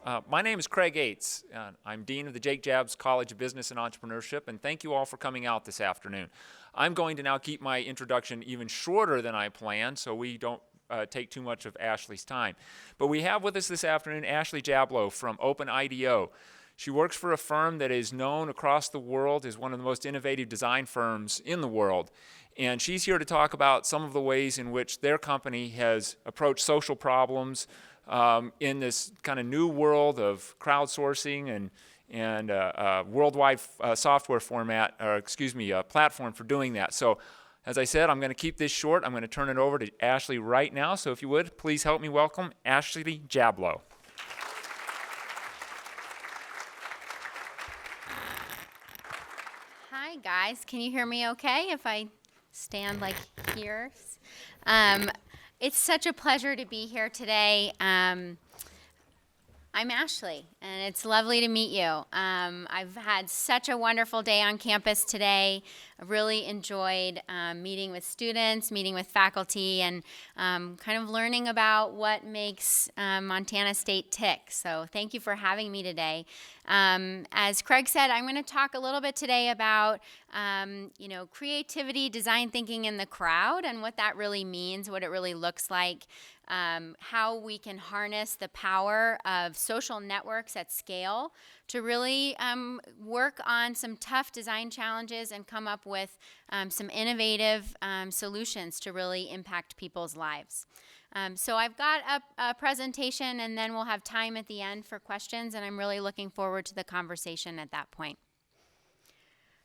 My name is Craig Yates. I'm Dean of the Jake Jabs College of Business and Entrepreneurship, and thank you all for coming out this afternoon. I'm going to now keep my introduction even shorter than I planned, so we don't take too much of Ashley's time. But we have with us this afternoon Ashley Jablow from OpenIDEO. She works for a firm that is known across the world as one of the most innovative design firms in the world. And she's here to talk about some of the ways in which their company has approached social problems in this kind of new world of crowdsourcing and worldwide software format, or platform for doing that. So, as I said, I'm going to keep this short. I'm going to turn it over to Ashley right now. So if you would, please help me welcome Ashley Jablow. Hi guys, can you hear me okay if I stand like here? It's such a pleasure to be here today. I'm Ashley, and it's lovely to meet you. I've had such a wonderful day on campus today. I really enjoyed meeting with students, meeting with faculty, and kind of learning about what makes Montana State tick. So thank you for having me today. As Craig said, I'm going to talk a little bit today about creativity, design thinking in the crowd, and what that really means, what it really looks like. How we can harness the power of social networks at scale to really work on some tough design challenges and come up with some innovative solutions to really impact people's lives. So I've got a presentation, and then we'll have time at the end for questions, and I'm really looking forward to the conversation at that point.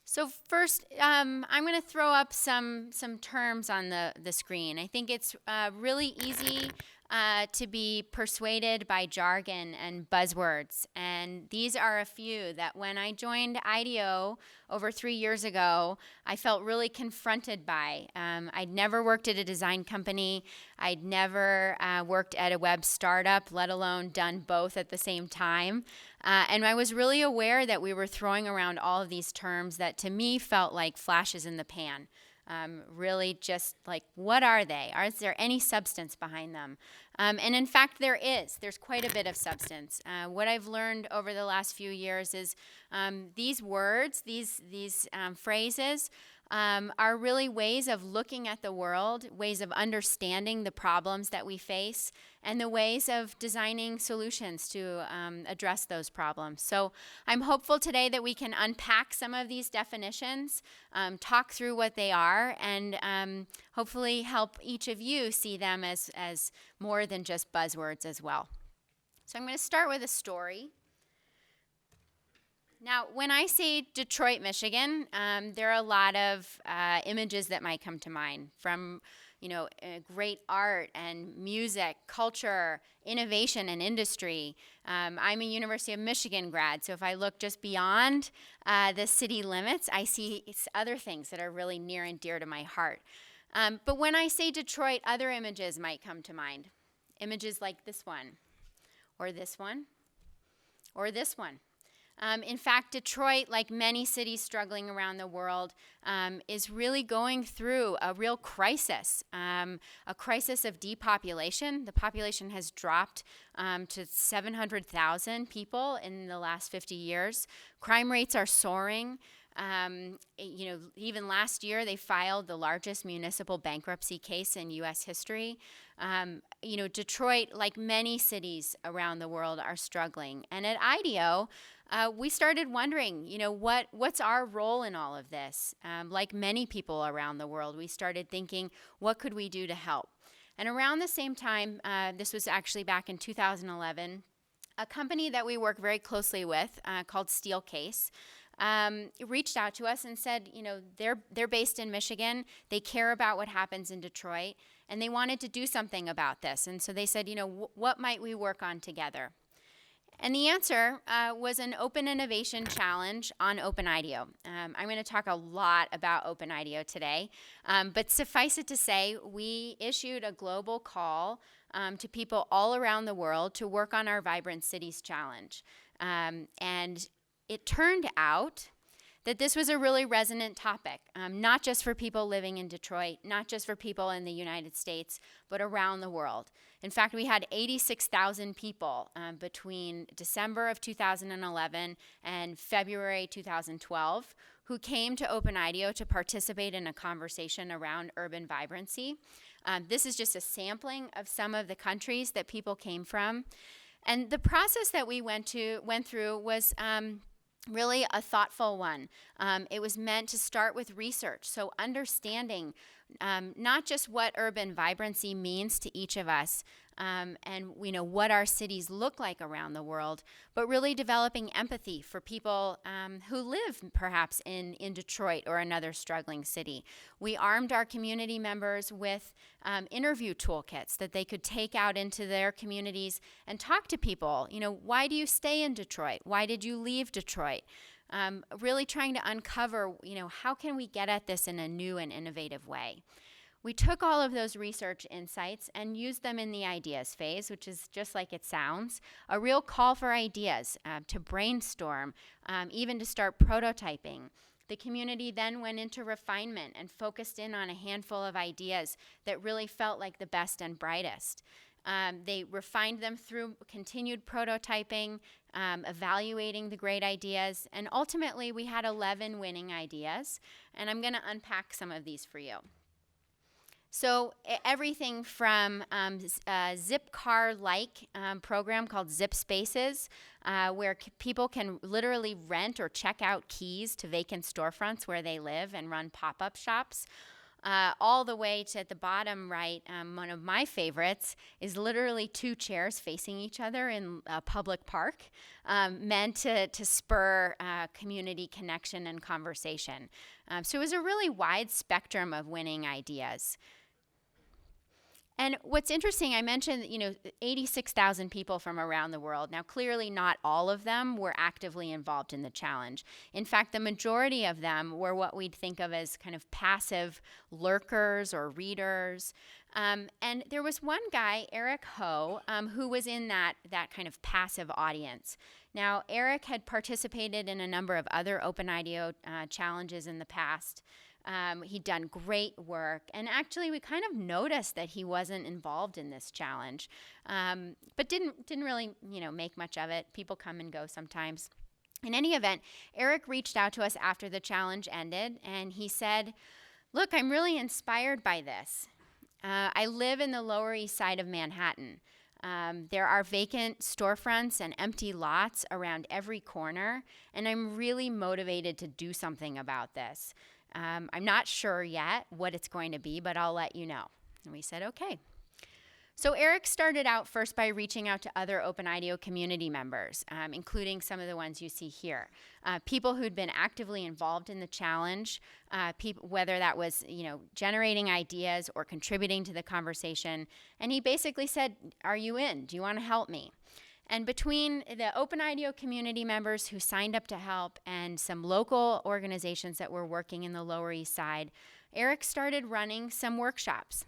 So first, I'm going to throw up some terms on the screen. I think it's really easy to be persuaded by jargon and buzzwords. And these are a few that when I joined IDEO over 3 years ago, I felt really confronted by. I'd never worked at a design company. I'd never worked at a web startup, let alone done both at the same time. And I was really aware that we were throwing around all of these terms that to me felt like flashes in the pan. Really just like, what are they? Is there any substance behind them? And in fact, there's quite a bit of substance. What I've learned over the last few years is these words, these phrases, are really ways of looking at the world, ways of understanding the problems that we face, and the ways of designing solutions to address those problems. So I'm hopeful today that we can unpack some of these definitions, talk through what they are, and hopefully help each of you see them as more than just buzzwords as well. So I'm going to start with a story. Now, when I say Detroit, Michigan, there are a lot of images that might come to mind from, great art and music, culture, innovation, and industry. I'm a University of Michigan grad, so if I look just beyond the city limits, I see other things that are really near and dear to my heart. But when I say Detroit, other images might come to mind. Images like this one, or this one, or this one. In fact, Detroit, like many cities struggling around the world, is really going through a real crisis, a crisis of depopulation. The population has dropped to 700,000 people in the last 50 years. Crime rates are soaring. Even last year, they filed the largest municipal bankruptcy case in U.S. history. Detroit, like many cities around the world, are struggling. And at IDEO, we started wondering, what's our role in all of this? Like many people around the world, we started thinking, what could we do to help? And around the same time, this was actually back in 2011, a company that we work very closely with called Steelcase reached out to us and said, they're based in Michigan. They care about what happens in Detroit, and they wanted to do something about this. And so they said, what might we work on together? And the answer was an open innovation challenge on OpenIDEO. I'm going to talk a lot about OpenIDEO today, but suffice it to say, we issued a global call to people all around the world to work on our Vibrant Cities Challenge. And it turned out that this was a really resonant topic, not just for people living in Detroit, not just for people in the United States, but around the world. In fact, we had 86,000 people between December of 2011 and February 2012 who came to OpenIDEO to participate in a conversation around urban vibrancy. This is just a sampling of some of the countries that people came from. And the process that we went through was really a thoughtful one. It was meant to start with research, so understanding not just what urban vibrancy means to each of us, and what our cities look like around the world, but really developing empathy for people who live perhaps in Detroit or another struggling city. We armed our community members with interview toolkits that they could take out into their communities and talk to people. Why do you stay in Detroit? Why did you leave Detroit? Really trying to uncover, how can we get at this in a new and innovative way? We took all of those research insights and used them in the ideas phase, which is just like it sounds, a real call for ideas, to brainstorm, even to start prototyping. The community then went into refinement and focused in on a handful of ideas that really felt like the best and brightest. They refined them through continued prototyping, evaluating the great ideas, and ultimately we had 11 winning ideas, and I'm going to unpack some of these for you. So everything from a zip car-like program called Zip Spaces, where people can literally rent or check out keys to vacant storefronts where they live and run pop-up shops, all the way to at the bottom right, one of my favorites is literally 2 chairs facing each other in a public park, meant to spur community connection and conversation. So it was a really wide spectrum of winning ideas. And what's interesting, I mentioned, 86,000 people from around the world. Now, clearly not all of them were actively involved in the challenge. In fact, the majority of them were what we'd think of as kind of passive lurkers or readers. And there was one guy, Eric Ho, who was in that kind of passive audience. Now, Eric had participated in a number of other OpenIDEO challenges in the past. He'd done great work, and actually we kind of noticed that he wasn't involved in this challenge, but didn't really make much of it. People come and go sometimes. In any event, Eric reached out to us after the challenge ended, and he said, "Look, I'm really inspired by this. I live in the Lower East Side of Manhattan. There are vacant storefronts and empty lots around every corner, and I'm really motivated to do something about this. I'm not sure yet what it's going to be, but I'll let you know." And we said, okay. So Eric started out first by reaching out to other OpenIDEO community members, including some of the ones you see here. People who'd been actively involved in the challenge, whether that was generating ideas or contributing to the conversation. And he basically said, "Are you in? Do you want to help me?" And between the OpenIDEO community members who signed up to help and some local organizations that were working in the Lower East Side, Eric started running some workshops.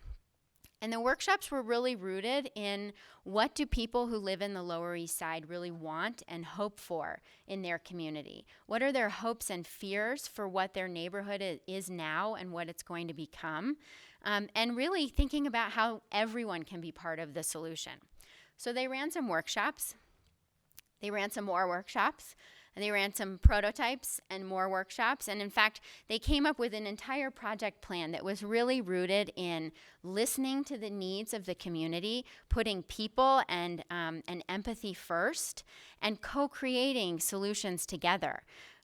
And the workshops were really rooted in what do people who live in the Lower East Side really want and hope for in their community? What are their hopes and fears for what their neighborhood is now and what it's going to become? And really thinking about how everyone can be part of the solution. So they ran some workshops, they ran some more workshops, and they ran some prototypes and more workshops. And in fact, they came up with an entire project plan that was really rooted in listening to the needs of the community, putting people and empathy first, and co-creating solutions together.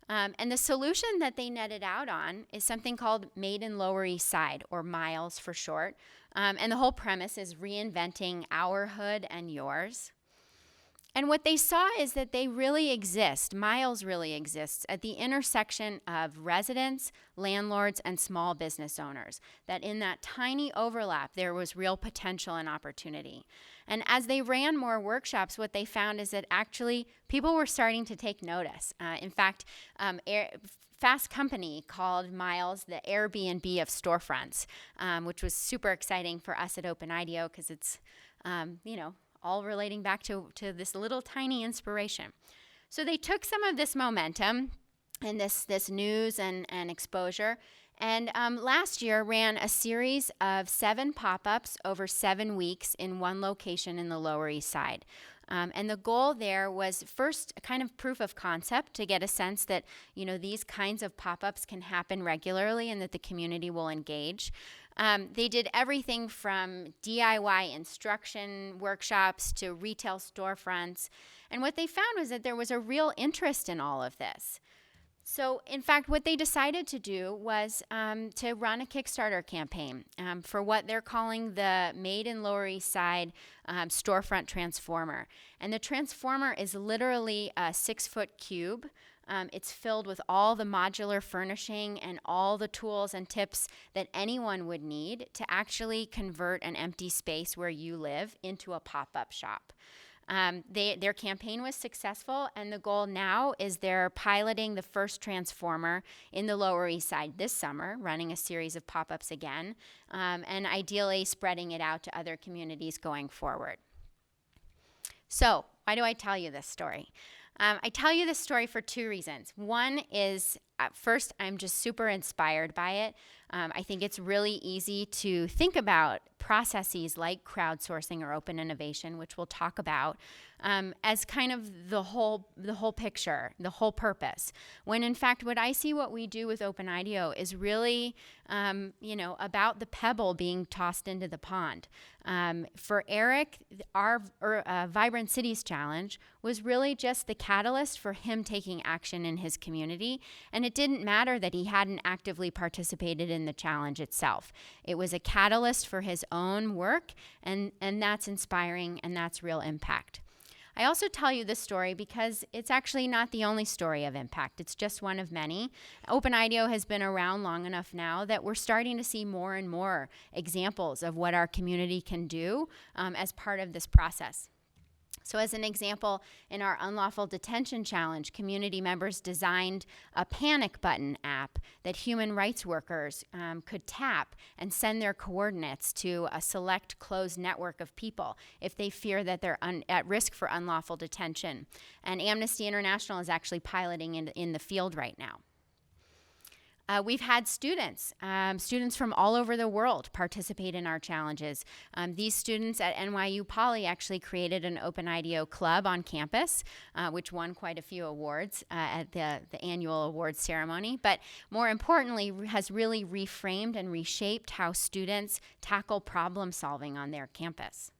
And the solution that they netted out on is something called Made in Lower East Side, or MILES for short. And the whole premise is reinventing our hood and yours. And what they saw is that they really exist, MILES really exists, at the intersection of residents, landlords, and small business owners. That in that tiny overlap, there was real potential and opportunity. And as they ran more workshops, what they found is that actually people were starting to take notice. In fact, Fast Company called MILES the Airbnb of storefronts, which was super exciting for us at OpenIDEO because it's, all relating back to this little tiny inspiration. So they took some of this momentum and this news and exposure. And last year ran a series of 7 pop-ups over 7 weeks in one location in the Lower East Side. And the goal there was first a kind of proof of concept to get a sense that, these kinds of pop-ups can happen regularly and that the community will engage. They did everything from DIY instruction workshops to retail storefronts. And what they found was that there was a real interest in all of this. So, in fact, what they decided to do was to run a Kickstarter campaign for what they're calling the Made in Lower East Side storefront transformer. And the transformer is literally a 6-foot cube. It's filled with all the modular furnishing and all the tools and tips that anyone would need to actually convert an empty space where you live into a pop-up shop. Their campaign was successful, and the goal now is they're piloting the first transformer in the Lower East Side this summer, running a series of pop-ups again, and ideally spreading it out to other communities going forward. So, why do I tell you this story? I tell you this story for 2 reasons. One is, first, I'm just super inspired by it. I think it's really easy to think about processes like crowdsourcing or open innovation, which we'll talk about, as kind of the whole picture, the whole purpose. When in fact, what I see what we do with OpenIDEO is really, about the pebble being tossed into the pond. For Eric, our Vibrant Cities Challenge was really just the catalyst for him taking action in his community, and it didn't matter that he hadn't actively participated in the challenge itself. It was a catalyst for his own work, and that's inspiring, and that's real impact. I also tell you this story because it's actually not the only story of impact. It's just one of many. OpenIDEO has been around long enough now that we're starting to see more and more examples of what our community can do as part of this process. So as an example, in our Unlawful Detention Challenge, community members designed a panic button app that human rights workers could tap and send their coordinates to a select closed network of people if they fear that they're at risk for unlawful detention. And Amnesty International is actually piloting in the field right now. We've had students from all over the world participate in our challenges. These students at NYU Poly actually created an OpenIDEO club on campus, which won quite a few awards at the annual awards ceremony, but more importantly, has really reframed and reshaped how students tackle problem solving on their campus.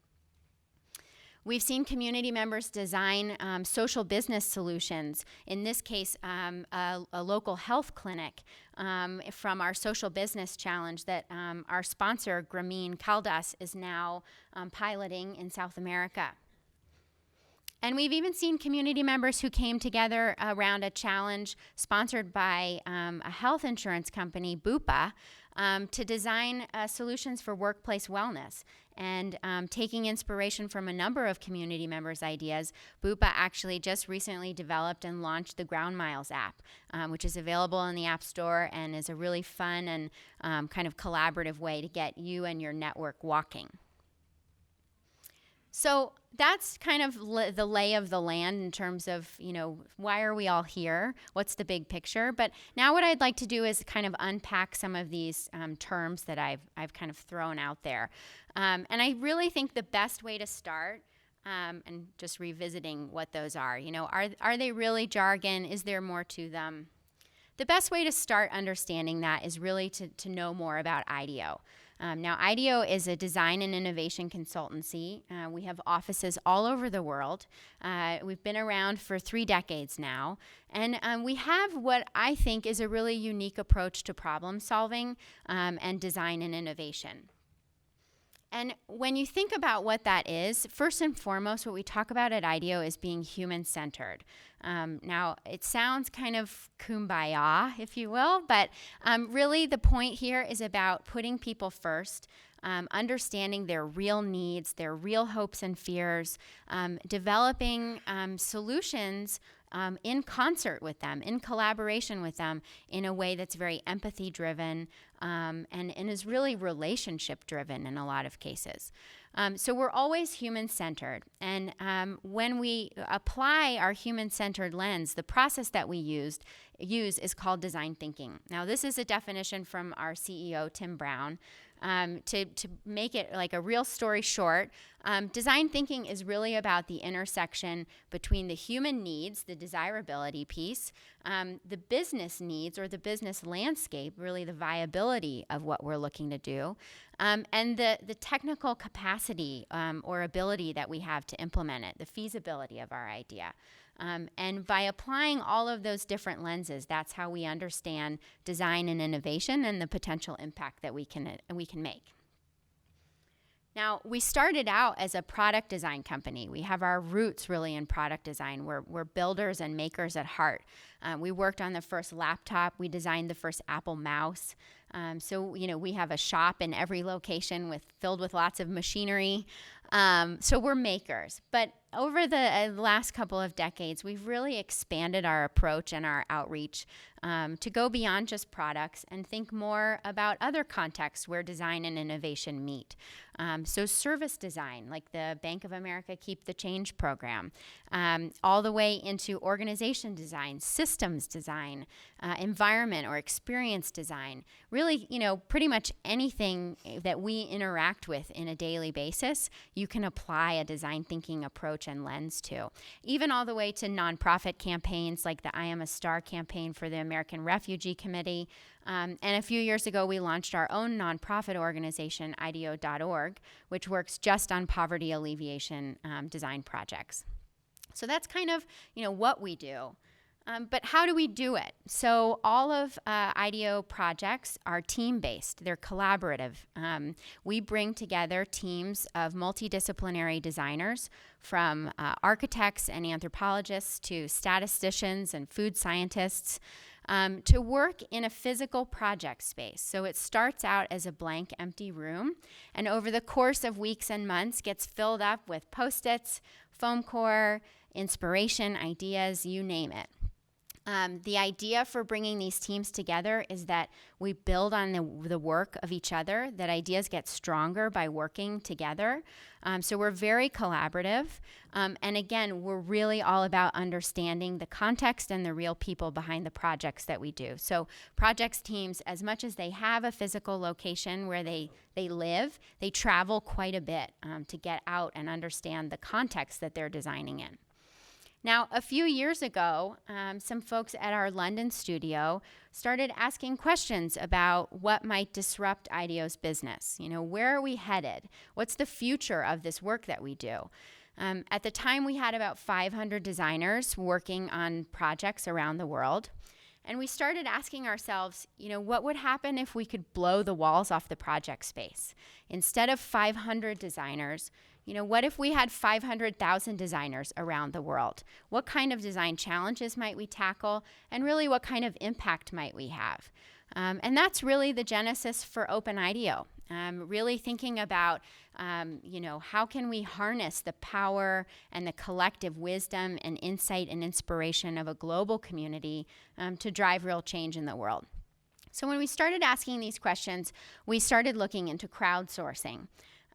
We've seen community members design social business solutions. In this case, a local health clinic from our social business challenge that our sponsor, Grameen Caldas, is now piloting in South America. And we've even seen community members who came together around a challenge sponsored by a health insurance company, Bupa, to design solutions for workplace wellness. And taking inspiration from a number of community members' ideas, Bupa actually just recently developed and launched the Ground Miles app, which is available in the App Store and is a really fun and kind of collaborative way to get you and your network walking. So that's kind of the lay of the land in terms of, why are we all here? What's the big picture? But now what I'd like to do is kind of unpack some of these terms that I've kind of thrown out there. And I really think the best way to start, and just revisiting what those are, are they really jargon? Is there more to them? The best way to start understanding that is really to know more about IDEO. Now, IDEO is a design and innovation consultancy. We have offices all over the world. We've been around for 3 decades now. And we have what I think is a really unique approach to problem solving and design and innovation. And when you think about what that is, first and foremost, what we talk about at IDEO is being human-centered. Now, it sounds kind of kumbaya, if you will, but really the point here is about putting people first, understanding their real needs, their real hopes and fears, developing solutions in concert with them, in collaboration with them, in a way that's very empathy-driven and is really relationship-driven in a lot of cases. So we're always human-centered. And when we apply our human-centered lens, the process that we use is called design thinking. Now, this is a definition from our CEO, Tim Brown. To make it like a real story short, design thinking is really about the intersection between the human needs, the desirability piece, the business needs or the business landscape, really the viability of what we're looking to do, and the technical capacity or ability that we have to implement it, the feasibility of our idea. And by applying all of those different lenses, that's how we understand design and innovation and the potential impact that we can make. Now, we started out as a product design company. We have our roots really in product design. We're builders and makers at heart. We worked on the first laptop. We designed the first Apple mouse. So we have a shop in every location filled with lots of machinery. So we're makers. But over the last couple of decades, we've really expanded our approach and our outreach to go beyond just products and think more about other contexts where design and innovation meet. So service design, like the Bank of America Keep the Change program, all the way into organization design, systems design, environment or experience design. Really, pretty much anything that we interact with in a daily basis, you can apply a design thinking approach and lens to. Even all the way to nonprofit campaigns like the I Am a Star campaign for the American Refugee Committee. And a few years ago, we launched our own nonprofit organization, IDEO.org, which works just on poverty alleviation design projects. So that's kind of, what we do. But how do we do it? So all of IDEO projects are team-based. They're collaborative. We bring together teams of multidisciplinary designers from architects and anthropologists to statisticians and food scientists to work in a physical project space. So it starts out as a blank, empty room, and over the course of weeks and months gets filled up with Post-its, foam core, inspiration, ideas, you name it. The idea for bringing these teams together is that we build on the work of each other, that ideas get stronger by working together. So we're very collaborative. And again, we're really all about understanding the context and the real people behind the projects that we do. So projects teams, as much as they have a physical location where they live, they travel quite a bit to get out and understand the context that they're designing in. Now, a few years ago, some folks at our London studio started asking questions about what might disrupt IDEO's business. Where are we headed? What's the future of this work that we do? At the time, we had about 500 designers working on projects around the world. And we started asking ourselves, what would happen if we could blow the walls off the project space? Instead of 500 designers, what if we had 500,000 designers around the world? What kind of design challenges might we tackle? And really, what kind of impact might we have? And that's really the genesis for OpenIDEO. Really thinking about, how can we harness the power and the collective wisdom and insight and inspiration of a global community to drive real change in the world. So when we started asking these questions, we started looking into crowdsourcing.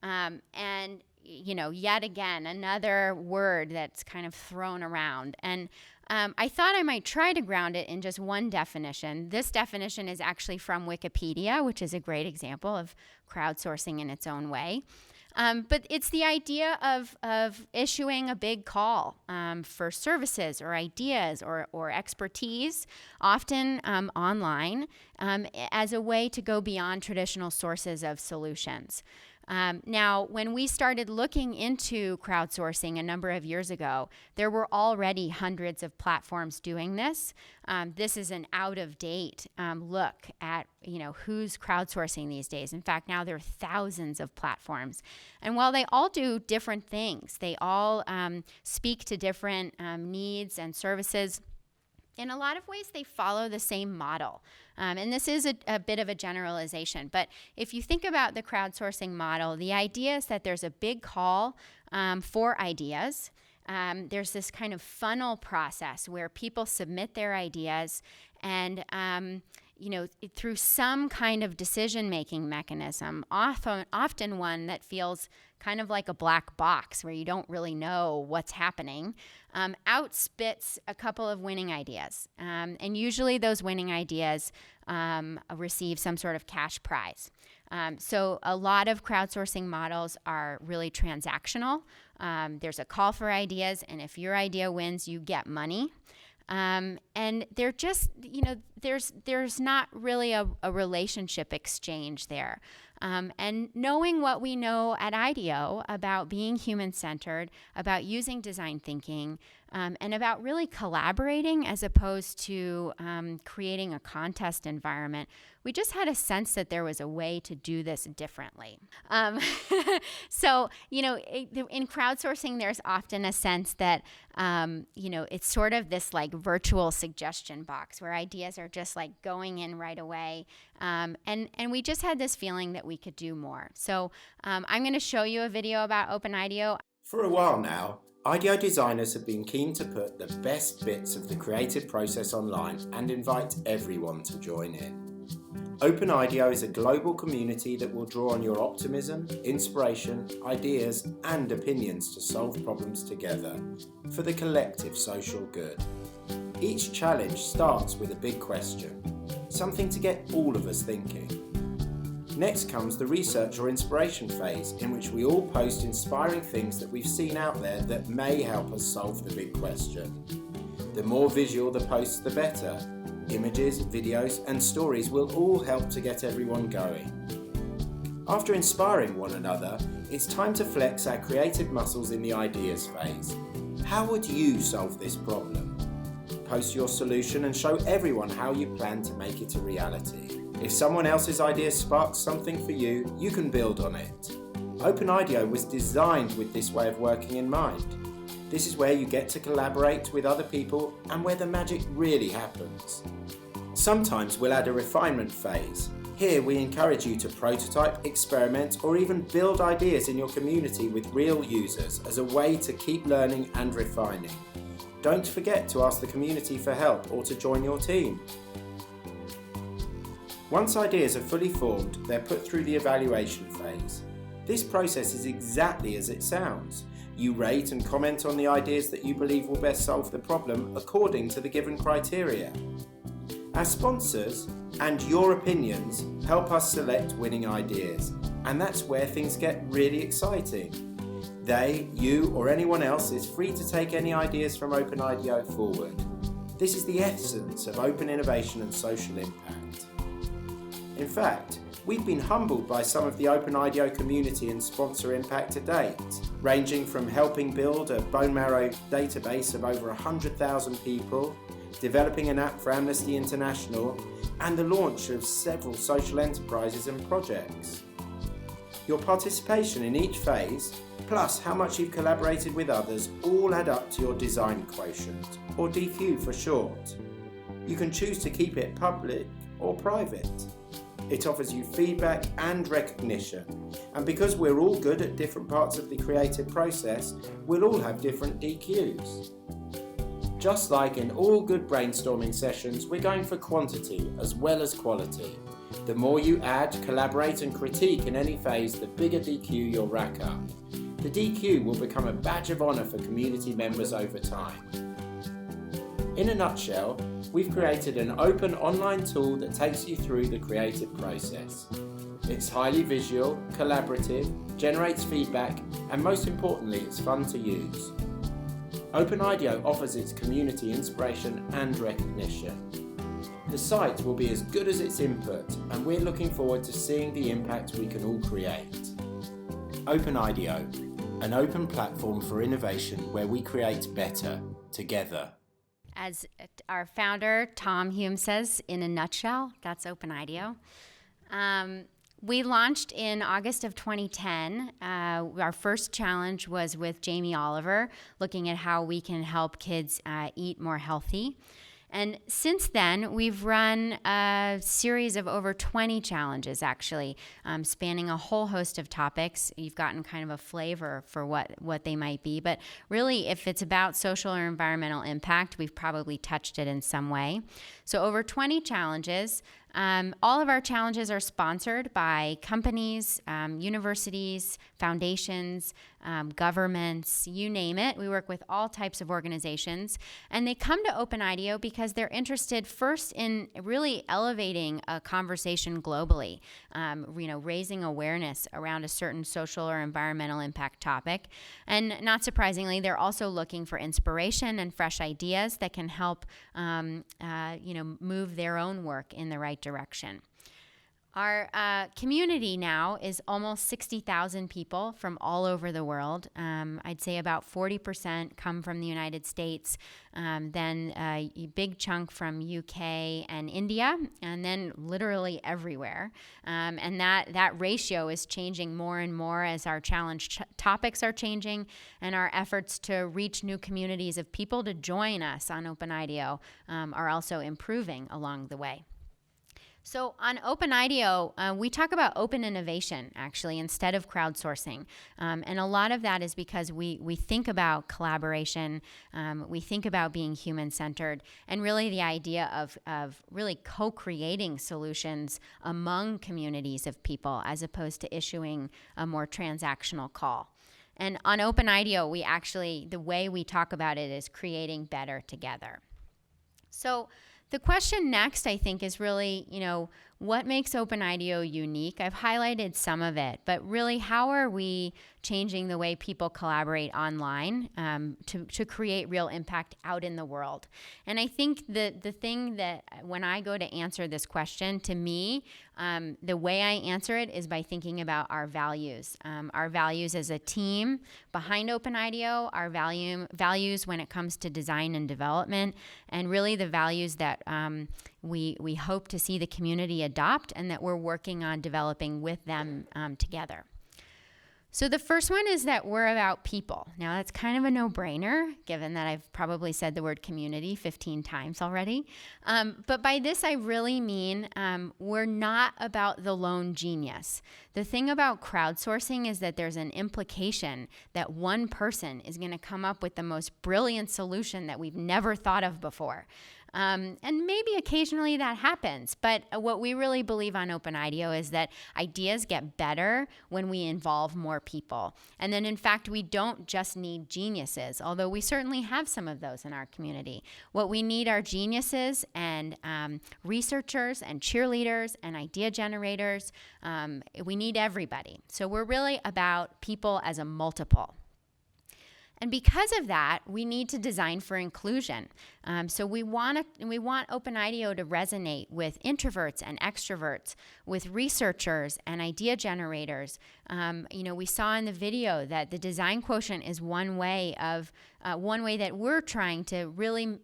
And yet again, another word that's kind of thrown around. And I thought I might try to ground it in just one definition. This definition is actually from Wikipedia, which is a great example of crowdsourcing in its own way. But it's the idea of issuing a big call for services or ideas or expertise, often online, as a way to go beyond traditional sources of solutions. Now, when we started looking into crowdsourcing a number of years ago, there were already hundreds of platforms doing this. This is an out-of-date look at who's crowdsourcing these days. In fact, now there are thousands of platforms. And while they all do different things, they all speak to different needs and services, in a lot of ways, they follow the same model. And this is a bit of a generalization. But if you think about the crowdsourcing model, the idea is that there's a big call for ideas. there's this kind of funnel process where people submit their ideas and through some kind of decision-making mechanism, often one that feels kind of like a black box where you don't really know what's happening, out spits a couple of winning ideas. And usually those winning ideas receive some sort of cash prize. So a lot of crowdsourcing models are really transactional. There's a call for ideas, and if your idea wins, you get money. And they're just, there's not really a relationship exchange there. And knowing what we know at IDEO about being human-centered, about using design thinking, and about really collaborating as opposed to creating a contest environment, we just had a sense that there was a way to do this differently. So, in crowdsourcing, there's often a sense that, it's sort of this like virtual suggestion box where ideas are just like going in right away. And we just had this feeling that we could do more. So I'm going to show you a video about OpenIDEO. For a while now, IDEO designers have been keen to put the best bits of the creative process online and invite everyone to join in. OpenIDEO is a global community that will draw on your optimism, inspiration, ideas, and opinions to solve problems together for the collective social good. Each challenge starts with a big question, something to get all of us thinking. Next comes the research or inspiration phase, in which we all post inspiring things that we've seen out there that may help us solve the big question. The more visual the posts, the better. Images, videos, and stories will all help to get everyone going. After inspiring one another, it's time to flex our creative muscles in the ideas phase. How would you solve this problem? Post your solution and show everyone how you plan to make it a reality. If someone else's idea sparks something for you, you can build on it. OpenIDEO was designed with this way of working in mind. This is where you get to collaborate with other people and where the magic really happens. Sometimes we'll add a refinement phase. Here we encourage you to prototype, experiment, or even build ideas in your community with real users as a way to keep learning and refining. Don't forget to ask the community for help or to join your team. Once ideas are fully formed, they're put through the evaluation phase. This process is exactly as it sounds. You rate and comment on the ideas that you believe will best solve the problem according to the given criteria. Our sponsors and your opinions help us select winning ideas, and that's where things get really exciting. They, you, or anyone else is free to take any ideas from OpenIDEO forward. This is the essence of open innovation and social impact. In fact, we've been humbled by some of the OpenIDEO community and sponsor impact to date, ranging from helping build a bone marrow database of over 100,000 people, developing an app for Amnesty International, and the launch of several social enterprises and projects. Your participation in each phase, plus how much you've collaborated with others, all add up to your design quotient, or DQ for short. You can choose to keep it public or private. It offers you feedback and recognition, and because we're all good at different parts of the creative process, we'll all have different DQs. Just like in all good brainstorming sessions, we're going for quantity as well as quality. The more you add, collaborate and critique in any phase, the bigger DQ you'll rack up. The DQ will become a badge of honour for community members over time. In a nutshell, we've created an open online tool that takes you through the creative process. It's highly visual, collaborative, generates feedback, and most importantly, it's fun to use. OpenIDEO offers its community inspiration and recognition. The site will be as good as its input, and we're looking forward to seeing the impact we can all create. OpenIDEO, an open platform for innovation where we create better together. As our founder, Tom Hume, says, in a nutshell, that's OpenIDEO. We launched in August of 2010. Our first challenge was with Jamie Oliver, looking at how we can help kids eat more healthy. And since then, we've run a series of over 20 challenges, actually, spanning a whole host of topics. You've gotten kind of a flavor for what they might be. But really, if it's about social or environmental impact, we've probably touched it in some way. So over 20 challenges. All of our challenges are sponsored by companies, universities, foundations, governments, you name it. We work with all types of organizations, and they come to OpenIDEO because they're interested first in really elevating a conversation globally, raising awareness around a certain social or environmental impact topic. And not surprisingly, they're also looking for inspiration and fresh ideas that can help, move their own work in the right direction. Our community now is almost 60,000 people from all over the world. I'd say about 40% come from the United States, then a big chunk from UK and India, and then literally everywhere. And that ratio is changing more and more as our challenge topics are changing, and our efforts to reach new communities of people to join us on OpenIDEO are also improving along the way. So on OpenIDEO, we talk about open innovation, actually, instead of crowdsourcing. And a lot of that is because we think about collaboration, we think about being human-centered, and really the idea of really co-creating solutions among communities of people as opposed to issuing a more transactional call. And on OpenIDEO, the way we talk about it is creating better together. So the question next, I think, is really, what makes OpenIDEO unique? I've highlighted some of it, but really, how are we changing the way people collaborate online to create real impact out in the world? And I think the thing that when I go to answer this question, to me, the way I answer it is by thinking about our values as a team behind OpenIDEO, our values when it comes to design and development, and really the values that we hope to see the community adopt and that we're working on developing with them together. So the first one is that we're about people. Now, that's kind of a no-brainer, given that I've probably said the word community 15 times already. But by this, I really mean we're not about the lone genius. The thing about crowdsourcing is that there's an implication that one person is going to come up with the most brilliant solution that we've never thought of before. And maybe occasionally that happens, but what we really believe on OpenIDEO is that ideas get better when we involve more people. And then, in fact, we don't just need geniuses, although we certainly have some of those in our community. What we need are geniuses and researchers and cheerleaders and idea generators. We need everybody. So we're really about people as a multiple. And because of that, we need to design for inclusion. So we want OpenIDEO to resonate with introverts and extroverts, with researchers and idea generators. We saw in the video that the design quotient is one way that we're trying to really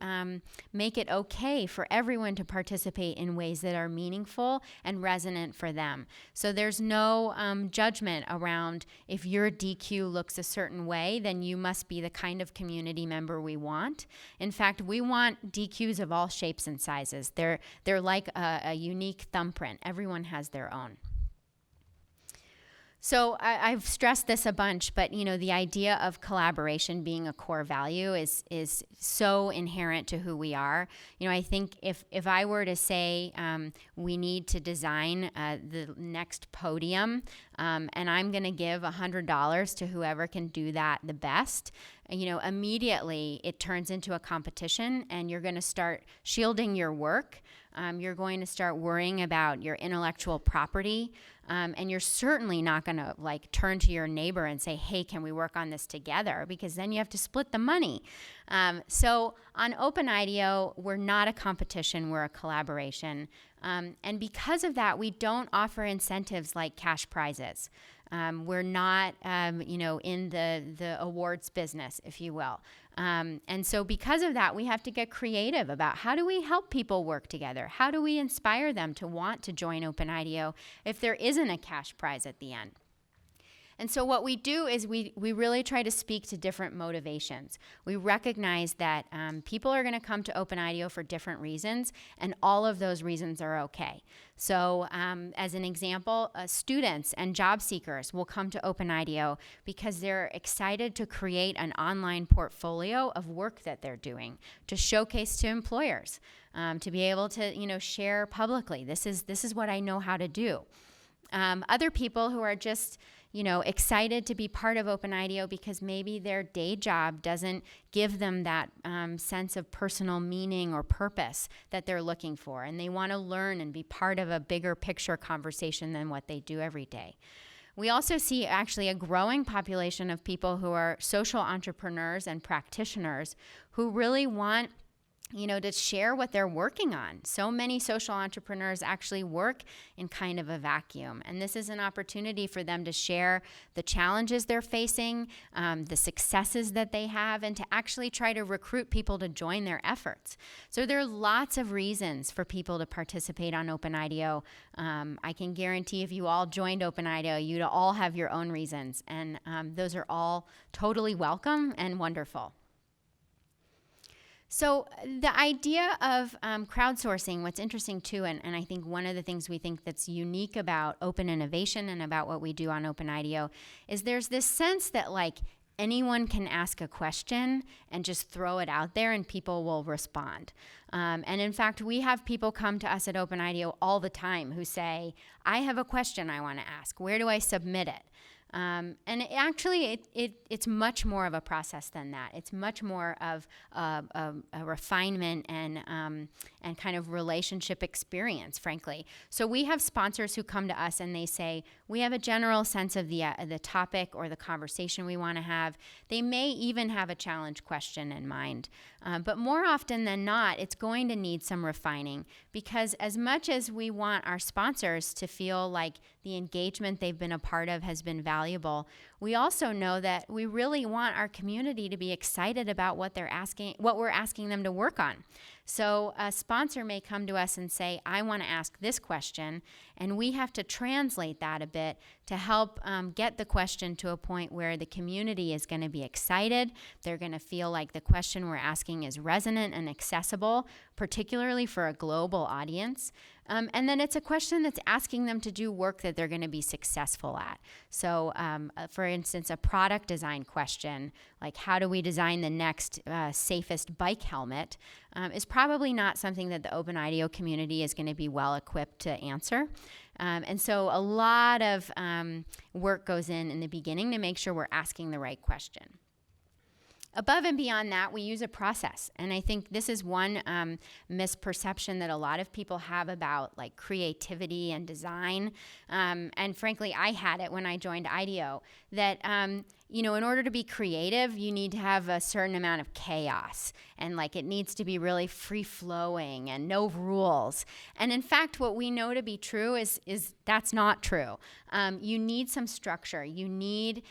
make it okay for everyone to participate in ways that are meaningful and resonant for them. So there's no judgment around if your DQ looks a certain way, then you must be the kind of community member we want. In fact, we want DQs of all shapes and sizes. They're like a unique thumbprint. Everyone has their own. So I've stressed this a bunch, but the idea of collaboration being a core value is so inherent to who we are. I think if I were to say we need to design the next podium, and I'm going to give $100 to whoever can do that the best, immediately it turns into a competition, and you're going to start shielding your work. You're going to start worrying about your intellectual property. And you're certainly not going to turn to your neighbor and say, hey, can we work on this together? Because then you have to split the money. So on OpenIDEO, we're not a competition, we're a collaboration. And because of that, we don't offer incentives like cash prizes. We're not, in the awards business, if you will. And so because of that, we have to get creative about how do we help people work together? How do we inspire them to want to join OpenIDEO if there isn't a cash prize at the end? And so what we do is we really try to speak to different motivations. We recognize that people are going to come to OpenIDEO for different reasons, and all of those reasons are okay. So as an example, students and job seekers will come to OpenIDEO because they're excited to create an online portfolio of work that they're doing to showcase to employers, to be able to share publicly. This is what I know how to do. Other people who are just excited to be part of OpenIDEO because maybe their day job doesn't give them that sense of personal meaning or purpose that they're looking for, and they want to learn and be part of a bigger picture conversation than what they do every day. We also see actually a growing population of people who are social entrepreneurs and practitioners who really want to share what they're working on. So many social entrepreneurs actually work in kind of a vacuum. And this is an opportunity for them to share the challenges they're facing, the successes that they have, and to actually try to recruit people to join their efforts. So there are lots of reasons for people to participate on OpenIDEO. I can guarantee if you all joined OpenIDEO, you'd all have your own reasons. And those are all totally welcome and wonderful. So the idea of crowdsourcing, what's interesting too, and I think one of the things we think that's unique about open innovation and about what we do on OpenIDEO is there's this sense that anyone can ask a question and just throw it out there and people will respond. And in fact, we have people come to us at OpenIDEO all the time who say, I have a question I want to ask. Where do I submit it? And it's much more of a process than that. It's much more of a refinement and kind of relationship experience, frankly. So we have sponsors who come to us and they say, we have a general sense of the topic or the conversation we want to have. They may even have a challenge question in mind. But more often than not, it's going to need some refining, because as much as we want our sponsors to feel like the engagement they've been a part of has been valuable, we also know that we really want our community to be excited about what we're asking them to work on. So a sponsor may come to us and say, I want to ask this question, and we have to translate that a bit to help get the question to a point where the community is going to be excited. They're going to feel like the question we're asking is resonant and accessible, particularly for a global audience. And then it's a question that's asking them to do work that they're going to be successful at. So, for instance, a product design question, like how do we design the next safest bike helmet, is probably not something that the OpenIDEO community is going to be well equipped to answer. And so a lot of work goes in the beginning to make sure we're asking the right question. Above and beyond that, we use a process. And I think this is one misperception that a lot of people have about creativity and design. And frankly, I had it when I joined IDEO, that in order to be creative, you need to have a certain amount of chaos. And it needs to be really free-flowing and no rules. And in fact, what we know to be true is that's not true. You need some structure. You need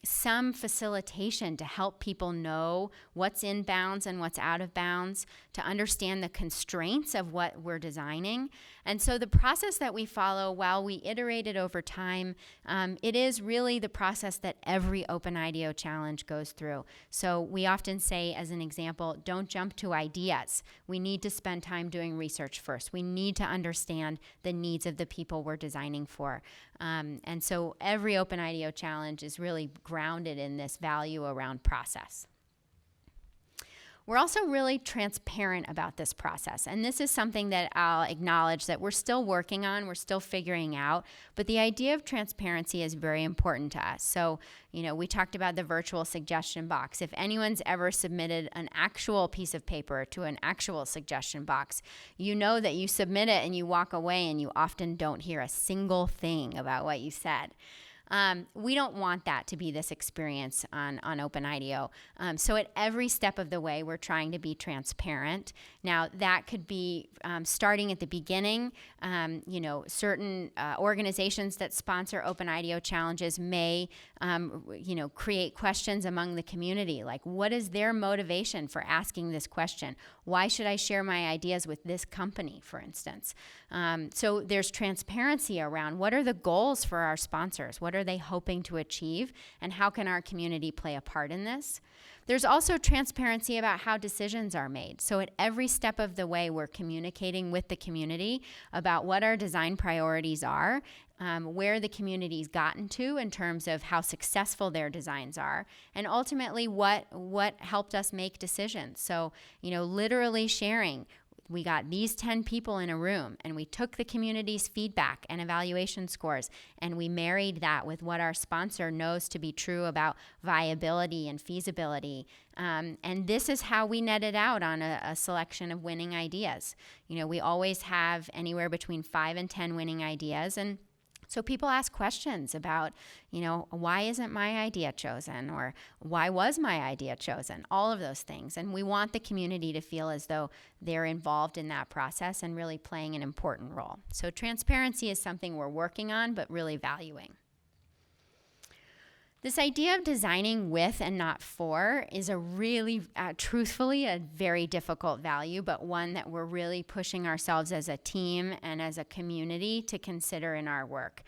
some facilitation to help people know what's in bounds and what's out of bounds, to understand the constraints of what we're designing. And so the process that we follow, while we iterate it over time, it is really the process that every OpenIDEO challenge goes through. So we often say, as an example, don't jump to ideas. We need to spend time doing research first. We need to understand the needs of the people we're designing for. And so every OpenIDEO challenge is really grounded in this value around process. We're also really transparent about this process. And this is something that I'll acknowledge that we're still working on, we're still figuring out, but the idea of transparency is very important to us. So, we talked about the virtual suggestion box. If anyone's ever submitted an actual piece of paper to an actual suggestion box, you know that you submit it and you walk away and you often don't hear a single thing about what you said. We don't want that to be this experience on OpenIDEO. So at every step of the way, we're trying to be transparent. Now, that could be starting at the beginning. Certain organizations that sponsor OpenIDEO challenges may, create questions among the community, like what is their motivation for asking this question? Why should I share my ideas with this company, for instance? So there's transparency around what are the goals for our sponsors? What are are they hoping to achieve? And how can our community play a part in this? There's also transparency about how decisions are made. So at every step of the way, we're communicating with the community about what our design priorities are, where the community's gotten to in terms of how successful their designs are, and ultimately what helped us make decisions. So, literally sharing. We got these 10 people in a room, and we took the community's feedback and evaluation scores, and we married that with what our sponsor knows to be true about viability and feasibility. And this is how we netted out on a selection of winning ideas. We always have anywhere between 5 and 10 winning ideas, and so people ask questions about, why isn't my idea chosen? Or why was my idea chosen? All of those things. And we want the community to feel as though they're involved in that process and really playing an important role. So transparency is something we're working on, but really valuing. This idea of designing with and not for is a really, truthfully, a very difficult value, but one that we're really pushing ourselves as a team and as a community to consider in our work.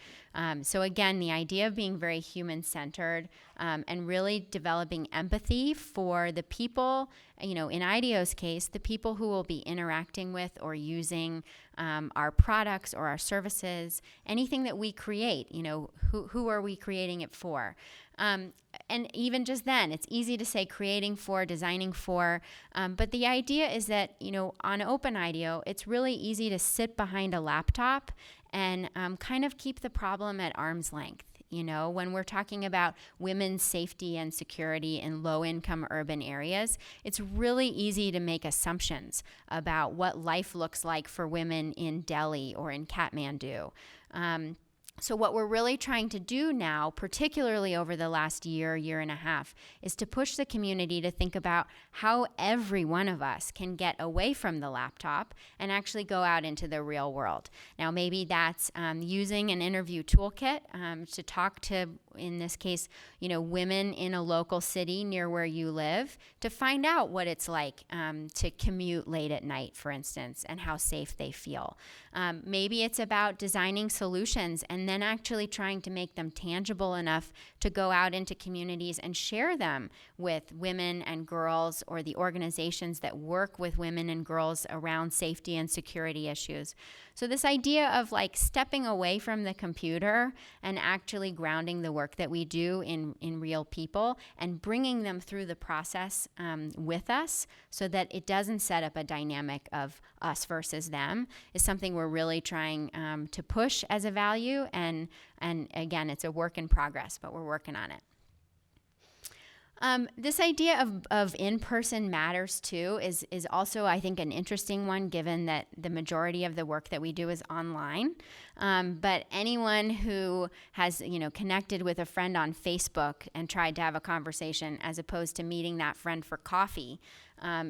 So again, the idea of being very human-centered and really developing empathy for the people, in IDEO's case, the people who will be interacting with or using our products or our services, anything that we create, who are we creating it for? And even just then, it's easy to say creating for, designing for, but the idea is that, on OpenIDEO, it's really easy to sit behind a laptop and kind of keep the problem at arm's length. When we're talking about women's safety and security in low-income urban areas, it's really easy to make assumptions about what life looks like for women in Delhi or in Kathmandu. So what we're really trying to do now, particularly over the last year and a half, is to push the community to think about how every one of us can get away from the laptop and actually go out into the real world. Now, maybe that's using an interview toolkit to talk to, in this case, women in a local city near where you live to find out what it's like to commute late at night, for instance, and how safe they feel. Maybe it's about designing solutions and then actually trying to make them tangible enough to go out into communities and share them with women and girls or the organizations that work with women and girls around safety and security issues. So this idea of stepping away from the computer and actually grounding the work that we do in real people and bringing them through the process with us so that it doesn't set up a dynamic of us versus them is something we're really trying to push as a value. And again, it's a work in progress, but we're working on it. This idea of in-person matters too is also, I think, an interesting one given that the majority of the work that we do is online. But anyone who has, connected with a friend on Facebook and tried to have a conversation as opposed to meeting that friend for coffee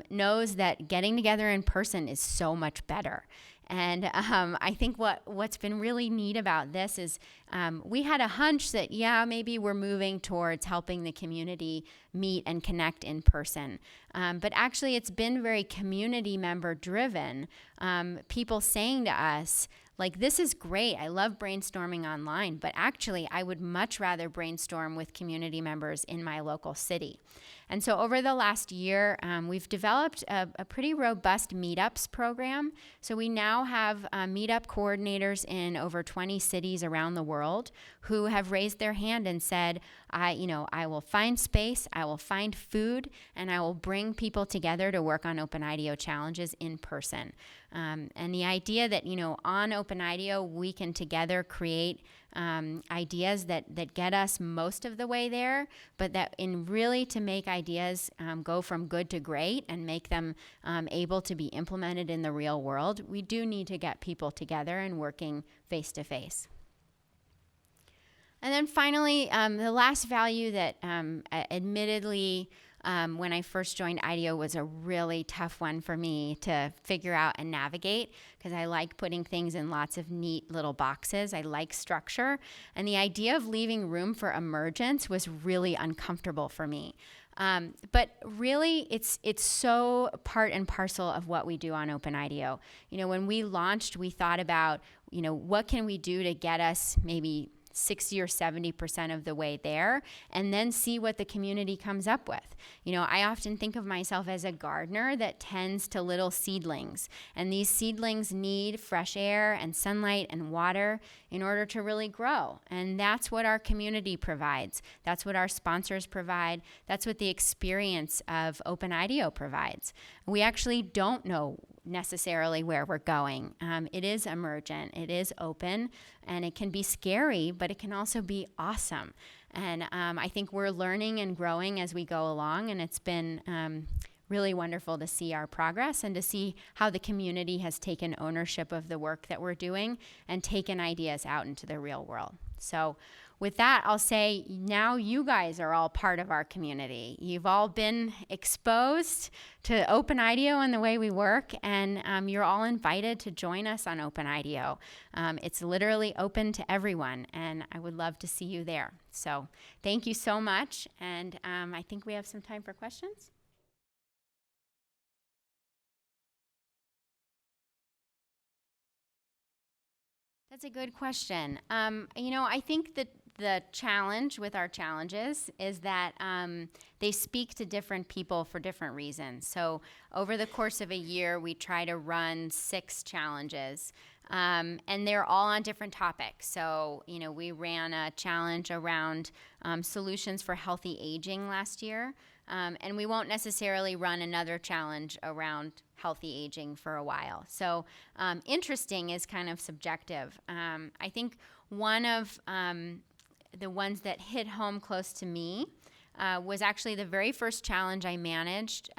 knows that getting together in person is so much better. And I think what's been really neat about this is we had a hunch that, maybe we're moving towards helping the community meet and connect in person. But actually, it's been very community member driven. People saying to us, this is great. I love brainstorming online, but actually, I would much rather brainstorm with community members in my local city. And so over the last year, we've developed a pretty robust meetups program. So we now have meetup coordinators in over 20 cities around the world who have raised their hand and said, I will find space, I will find food, and I will bring people together to work on OpenIDEO challenges in person. And the idea that, on OpenIDEO, we can together create ideas that get us most of the way there, but that really to make ideas go from good to great and make them able to be implemented in the real world, we do need to get people together and working face to face. And then finally, the last value that admittedly when I first joined IDEO was a really tough one for me to figure out and navigate because I like putting things in lots of neat little boxes. I like structure. And the idea of leaving room for emergence was really uncomfortable for me. But really, it's so part and parcel of what we do on OpenIDEO. When we launched, we thought about, what can we do to get us maybe 60 or 70% of the way there, and then see what the community comes up with. I often think of myself as a gardener that tends to little seedlings, and these seedlings need fresh air and sunlight and water in order to really grow. And that's what our community provides. That's what our sponsors provide. That's what the experience of OpenIDEO provides. We actually don't know necessarily where we're going. It is emergent, it is open, and it can be scary, but it can also be awesome. And I think we're learning and growing as we go along, and it's been really wonderful to see our progress and to see how the community has taken ownership of the work that we're doing and taken ideas out into the real world. So with that, I'll say now you guys are all part of our community. You've all been exposed to OpenIDEO and the way we work, and you're all invited to join us on OpenIDEO. It's literally open to everyone, and I would love to see you there. So thank you so much, and I think we have some time for questions. That's a good question. I think that the challenge with our challenges is that they speak to different people for different reasons. So over the course of a year, we try to run 6 challenges, and they're all on different topics. So, we ran a challenge around solutions for healthy aging last year, and we won't necessarily run another challenge around healthy aging for a while. So interesting is kind of subjective. I think one of the ones that hit home close to me was actually the very first challenge I managed.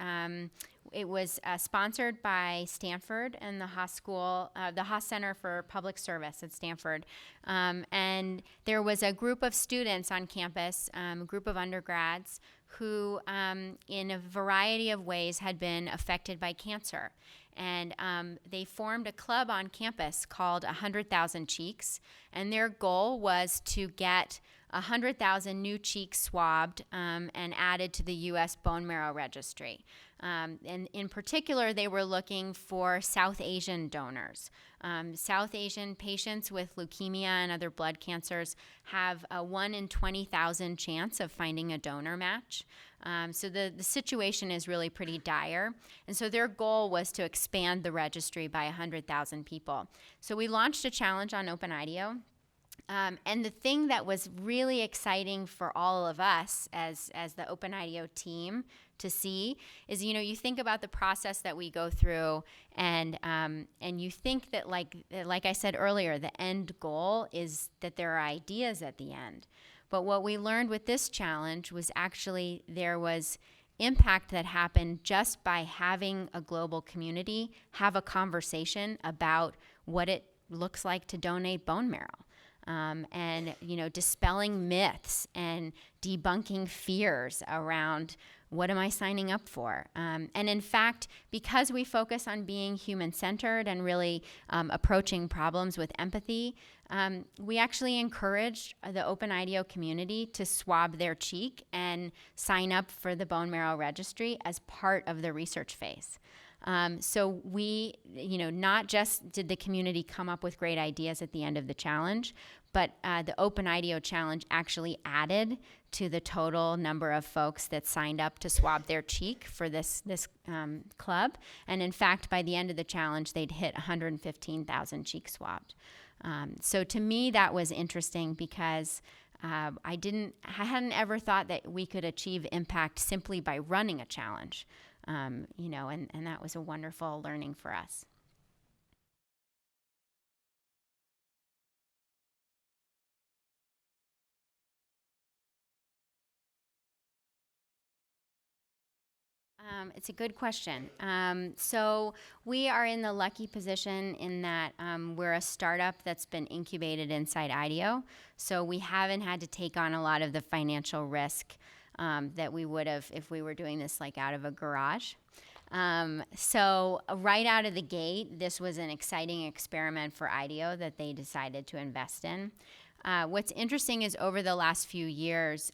It was sponsored by Stanford and the Haas School, the Haas Center for Public Service at Stanford. And there was a group of students on campus, a group of undergrads, who in a variety of ways had been affected by cancer. And they formed a club on campus called 100,000 Cheeks. And their goal was to get 100,000 new cheeks swabbed and added to the U.S. bone marrow registry. And in particular, they were looking for South Asian donors. South Asian patients with leukemia and other blood cancers have a 1 in 20,000 chance of finding a donor match. So the situation is really pretty dire. And so their goal was to expand the registry by 100,000 people. So we launched a challenge on OpenIDEO. And the thing that was really exciting for all of us as the OpenIDEO team to see is, you think about the process that we go through, and you think that, like I said earlier, the end goal is that there are ideas at the end. But what we learned with this challenge was actually there was impact that happened just by having a global community have a conversation about what it looks like to donate bone marrow. And dispelling myths and debunking fears around what am I signing up for? And in fact, because we focus on being human-centered and really approaching problems with empathy, we actually encouraged the OpenIDEO community to swab their cheek and sign up for the bone marrow registry as part of the research phase. So we, not just did the community come up with great ideas at the end of the challenge, but the OpenIDEO challenge actually added to the total number of folks that signed up to swab their cheek for this club. And in fact, by the end of the challenge, they'd hit 115,000 cheeks swabbed. So to me, that was interesting because I hadn't ever thought that we could achieve impact simply by running a challenge. And that was a wonderful learning for us. It's a good question. So we are in the lucky position in that we're a startup that's been incubated inside IDEO. So we haven't had to take on a lot of the financial risk that we would have if we were doing this like out of a garage. So right out of the gate, this was an exciting experiment for IDEO that they decided to invest in. What's interesting is over the last few years,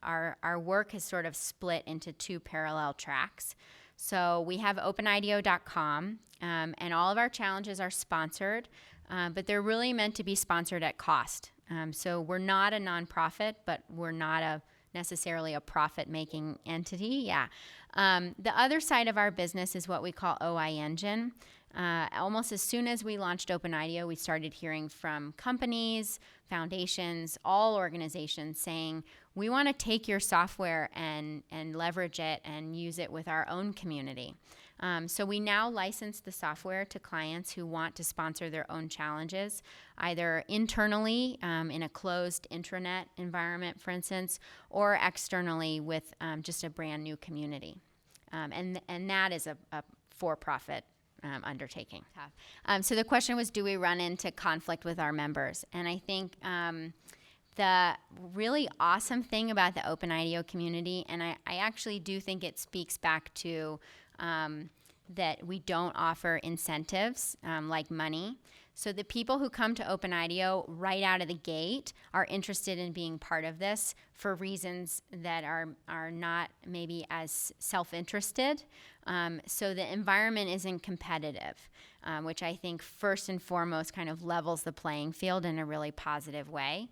our work has sort of split into 2 parallel tracks. So we have OpenIDEO.com, and all of our challenges are sponsored, but they're really meant to be sponsored at cost. So we're not a nonprofit, but we're not necessarily a profit-making entity. Yeah. The other side of our business is what we call OI Engine. Almost as soon as we launched OpenIDEO, we started hearing from companies, foundations, all organizations saying, we want to take your software and leverage it and use it with our own community. So we now license the software to clients who want to sponsor their own challenges, either internally in a closed intranet environment, for instance, or externally with just a brand new community. And that is a for-profit undertaking. So the question was, do we run into conflict with our members? And I think the really awesome thing about the OpenIDEO community, and I actually do think it speaks back to that we don't offer incentives like money. So the people who come to OpenIDEO right out of the gate are interested in being part of this for reasons that are not maybe as self-interested. So the environment isn't competitive, which I think first and foremost kind of levels the playing field in a really positive way.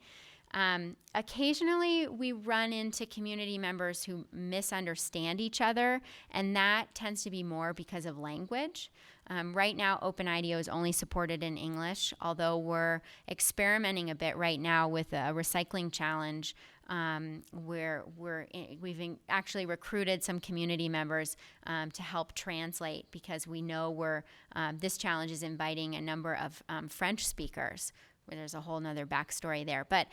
Occasionally we run into community members who misunderstand each other, and that tends to be more because of language. Right now, OpenIDEO is only supported in English, although we're experimenting a bit right now with a recycling challenge where we've actually recruited some community members to help translate, because we know this challenge is inviting a number of French speakers. There's a whole nother backstory there. But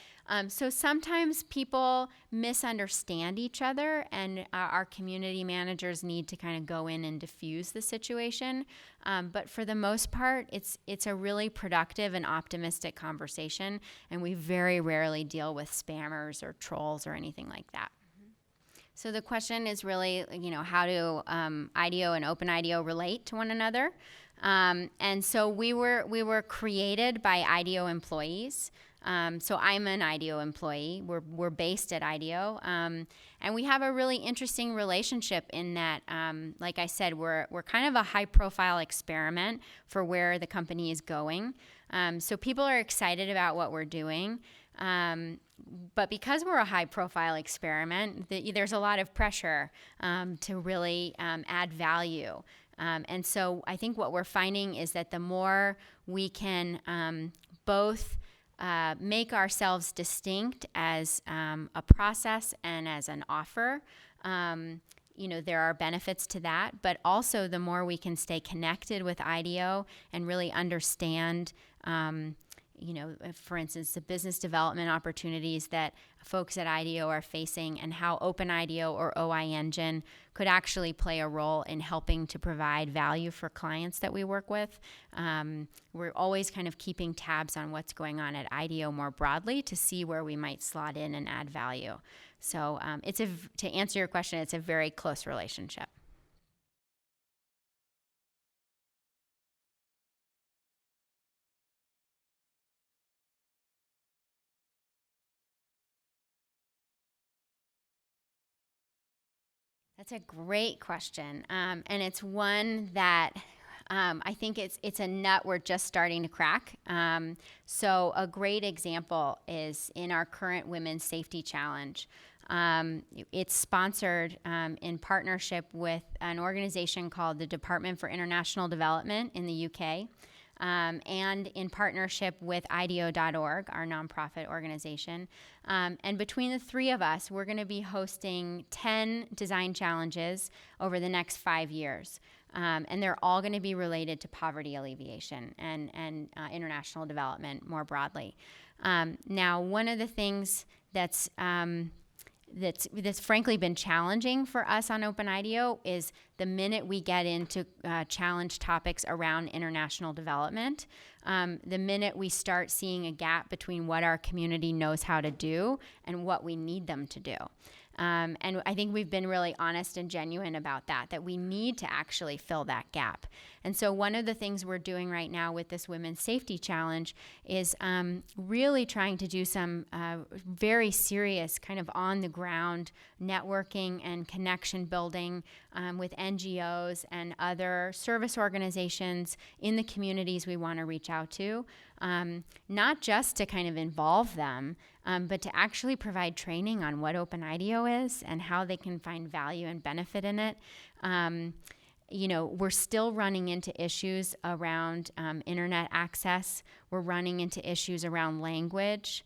so sometimes people misunderstand each other, and our community managers need to kind of go in and diffuse the situation. But for the most part, it's a really productive and optimistic conversation, and we very rarely deal with spammers or trolls or anything like that. So the question is really, how do IDEO and OpenIDEO relate to one another? And so we were created by IDEO employees. So I'm an IDEO employee. We're based at IDEO, and we have a really interesting relationship in that, like I said, we're kind of a high-profile experiment for where the company is going. So people are excited about what we're doing. But because we're a high-profile experiment, there's a lot of pressure to really add value. And so I think what we're finding is that the more we can both make ourselves distinct as a process and as an offer, there are benefits to that. But also the more we can stay connected with IDEO and really understand for instance, the business development opportunities that folks at IDEO are facing, and how OpenIDEO or OI Engine could actually play a role in helping to provide value for clients that we work with. We're always kind of keeping tabs on what's going on at IDEO more broadly to see where we might slot in and add value. So to answer your question, it's a very close relationship. That's a great question, and it's one that I think it's a nut we're just starting to crack. So a great example is in our current Women's Safety Challenge. It's sponsored in partnership with an organization called the Department for International Development in the UK. And in partnership with IDEO.org, our nonprofit organization. And between the three of us, we're going to be hosting 10 design challenges over the next 5 years. And they're all going to be related to poverty alleviation and international development more broadly. Now, one of the things that's frankly been challenging for us on OpenIDEO is the minute we get into challenge topics around international development, the minute we start seeing a gap between what our community knows how to do and what we need them to do. And I think we've been really honest and genuine about that we need to actually fill that gap. And so one of the things we're doing right now with this Women's Safety Challenge is really trying to do some very serious kind of on-the-ground networking and connection building with NGOs and other service organizations in the communities we want to reach out to, not just to kind of involve them, but to actually provide training on what OpenIDEO is and how they can find value and benefit in it. We're still running into issues around internet access. We're running into issues around language.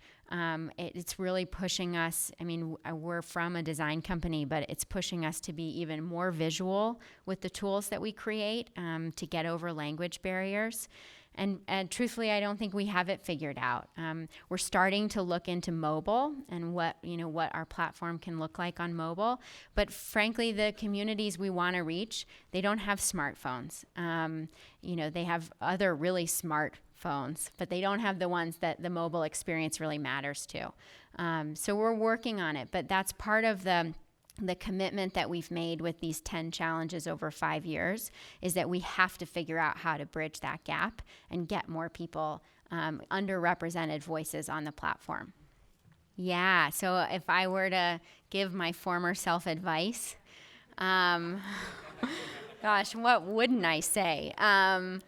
It's really pushing us. I mean, we're from a design company, but it's pushing us to be even more visual with the tools that we create to get over language barriers. And truthfully, I don't think we have it figured out. We're starting to look into mobile and what our platform can look like on mobile. But frankly, the communities we want to reach, they don't have smartphones. They have other really smart phones, but they don't have the ones that the mobile experience really matters to. So we're working on it, but that's part of the commitment that we've made with these 10 challenges over 5 years, is that we have to figure out how to bridge that gap and get more people, underrepresented voices on the platform. Yeah, so if I were to give my former self advice, gosh, what wouldn't I say? I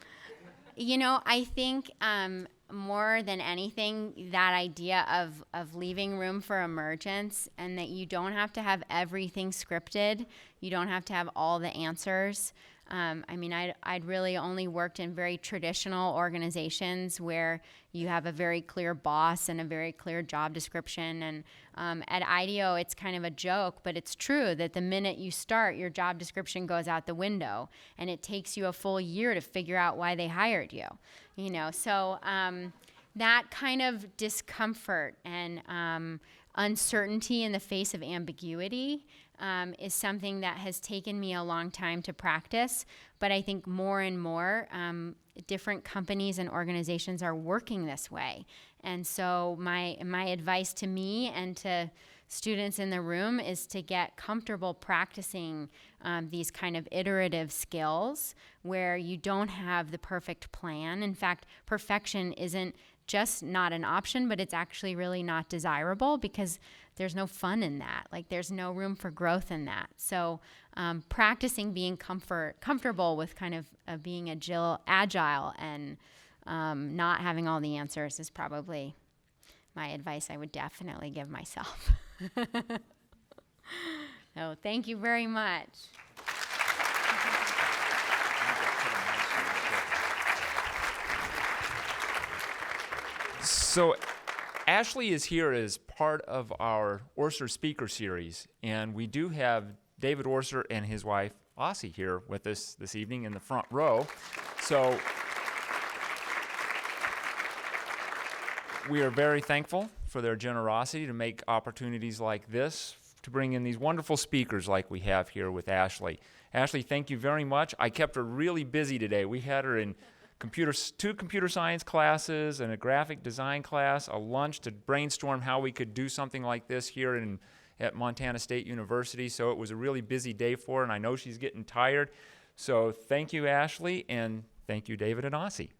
think more than anything, that idea of leaving room for emergence, and that you don't have to have everything scripted. You don't have to have all the answers. I'd really only worked in very traditional organizations where you have a very clear boss and a very clear job description. And at IDEO, it's kind of a joke, but it's true that the minute you start, your job description goes out the window, and it takes you a full year to figure out why they hired you. So that kind of discomfort and uncertainty in the face of ambiguity is something that has taken me a long time to practice, but I think more and more different companies and organizations are working this way. And so my advice to me and to students in the room is to get comfortable practicing these kind of iterative skills where you don't have the perfect plan. In fact, perfection isn't just not an option, but it's actually really not desirable, because there's no fun in that. Like, there's no room for growth in that. So practicing being comfortable with kind of being agile and not having all the answers is probably my advice I would definitely give myself. So thank you very much. So Ashley is here as part of our Orser speaker series, and we do have David Orser and his wife, Ossie, here with us this evening in the front row. So we are very thankful for their generosity to make opportunities like this, to bring in these wonderful speakers like we have here with Ashley. Ashley, thank you very much. I kept her really busy today. We had her in two computer science classes and a graphic design class, a lunch to brainstorm how we could do something like this here at Montana State University. So it was a really busy day for her, and I know she's getting tired. So thank you, Ashley, and thank you, David and Ossie.